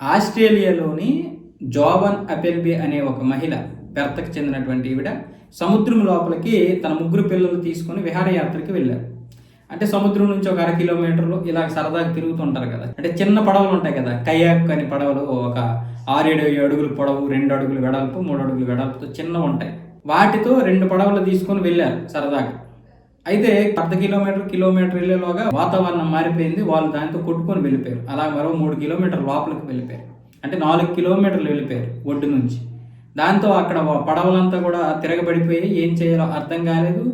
ఆస్ట్రేలియాలోని జోవన్ అపెల్బీ అనే ఒక మహిళ, పెర్త్కి చెందినటువంటి ఈవిడ సముద్రం లోపలికి తన ముగ్గురు పిల్లలు తీసుకొని విహారయాత్రకి వెళ్ళారు. అంటే సముద్రం నుంచి ఒక 1/2 కిలోమీటర్లు ఇలా సరదాగా తిరుగుతుంటారు కదా. అంటే చిన్న పడవలు ఉంటాయి కదా, కయాక్ అని పడవలు, ఒక 6-7 అడుగులు పొడవు, 2 అడుగులు వెడల్పు, 3 అడుగులు వెడల్పుతో చిన్నవి ఉంటాయి. వాటితో 2 పడవలు తీసుకొని వెళ్ళారు సరదాగా. అయితే 1/2 కిలోమీటర్ వెళ్ళేలోగా వాతావరణం మారిపోయింది. వాళ్ళు దాంతో కొట్టుకొని వెళ్ళిపోయారు. అలా మరో 3 కిలోమీటర్ల లోపలికి వెళ్ళిపోయారు. అంటే 4 కిలోమీటర్లు వెళ్ళిపోయారు ఒడ్డు నుంచి. దాంతో అక్కడ పడవలంతా కూడా తిరగబడిపోయి ఏం చేయాలో అర్థం కాలేదు.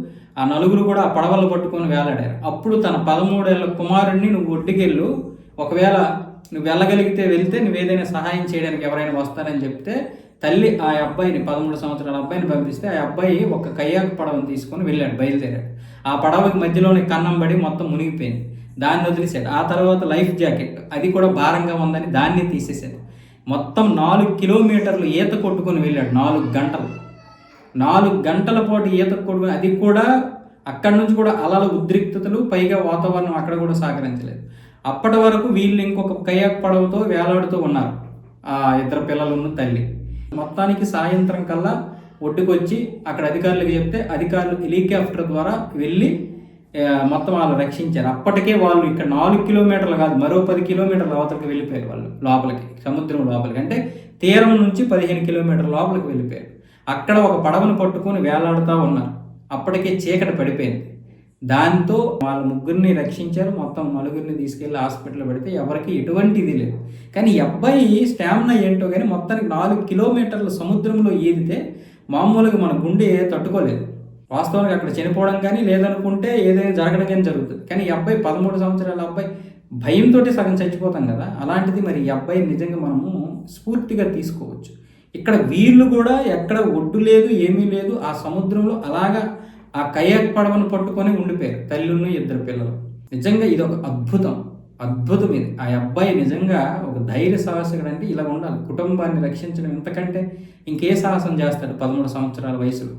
ఆ నలుగురు కూడా ఆ పడవలు పట్టుకొని వేలాడారు. అప్పుడు తన 13 ఏళ్ల కుమారుడిని, నువ్వు ఒడ్డుకెళ్ళు, ఒకవేళ నువ్వు వెళ్ళగలిగితే వెళ్తే నువ్వేదైనా సహాయం చేయడానికి ఎవరైనా వస్తారని చెప్తే తల్లి ఆ అబ్బాయిని, 13 సంవత్సరాల అబ్బాయిని పంపిస్తే ఆ అబ్బాయి ఒక కయ్యాకు పడవను తీసుకొని వెళ్ళాడు, బయలుదేరాడు. ఆ పడవకి మధ్యలోని కన్నం పడి మొత్తం మునిగిపోయింది. దాన్ని వదిలేశాడు. ఆ తర్వాత లైఫ్ జాకెట్ అది కూడా భారంగా ఉందని దాన్ని తీసేశాడు. మొత్తం 4 కిలోమీటర్లు ఈత కొట్టుకొని వెళ్ళాడు. 4 గంటల పాటు ఈత కొట్టుకొని, అది కూడా అక్కడి నుంచి కూడా అలల ఉద్రిక్తతలు, పైగా వాతావరణం అక్కడ కూడా సహకరించలేదు. అప్పటి వరకు వీళ్ళు ఇంకొక కయాక్ పడవతో వేలాడుతూ ఉన్నారు, ఆ 2 పిల్లలను తల్లి. మొత్తానికి సాయంత్రం కల్లా ఒడ్డుకొచ్చి అక్కడ అధికారులకు చెప్తే అధికారులు హెలికాప్టర్ ద్వారా వెళ్ళి మొత్తం వాళ్ళు రక్షించారు. అప్పటికే వాళ్ళు ఇక్కడ 4 కిలోమీటర్లు కాదు, మరో 10 కిలోమీటర్ల అవతలకి వెళ్ళిపోయారు వాళ్ళు లోపలికి, సముద్రం లోపలికి. అంటే తీరం నుంచి 15 కిలోమీటర్ల లోపలికి వెళ్ళిపోయారు. అక్కడ ఒక పడవను పట్టుకొని వేలాడుతూ ఉన్నారు. అప్పటికే చీకటి పడిపోయింది. దాంతో వాళ్ళ ముగ్గురిని రక్షించారు. మొత్తం 4గురిని తీసుకెళ్లి హాస్పిటల్ పెడితే ఎవరికి ఎటువంటి ఇది లేదు. కానీ ఈ అబ్బాయి స్టామినా ఏంటో కానీ మొత్తానికి 4 కిలోమీటర్ల సముద్రంలో ఈదితే మామూలుగా మన గుండె తట్టుకోలేదు. వాస్తవానికి అక్కడ చనిపోవడం కానీ, లేదనుకుంటే ఏదైనా జరగడం కానీ జరుగుతుంది. కానీ ఈ అబ్బాయి 13 సంవత్సరాల అబ్బాయి భయంతో సగం చచ్చిపోతాం కదా. అలాంటిది మరి ఈ అబ్బాయి నిజంగా మనము స్ఫూర్తిగా తీసుకోవచ్చు. ఇక్కడ వీళ్ళు కూడా ఎక్కడ ఒడ్డు లేదు, ఏమీ లేదు, ఆ సముద్రంలో అలాగా ఆ కయాక్ పడవను పట్టుకొని ఉండిపోయారు, తల్లును 2 పిల్లలు. నిజంగా ఇది ఒక అద్భుతం ఇది. ఆ అబ్బాయి నిజంగా ఒక ధైర్య సాహసికుడు. అంటే ఇలా ఉండాలి. కుటుంబాన్ని రక్షించడం ఇంతకంటే ఇంకే సాహసం చేస్తాడు 13 సంవత్సరాల వయసులో.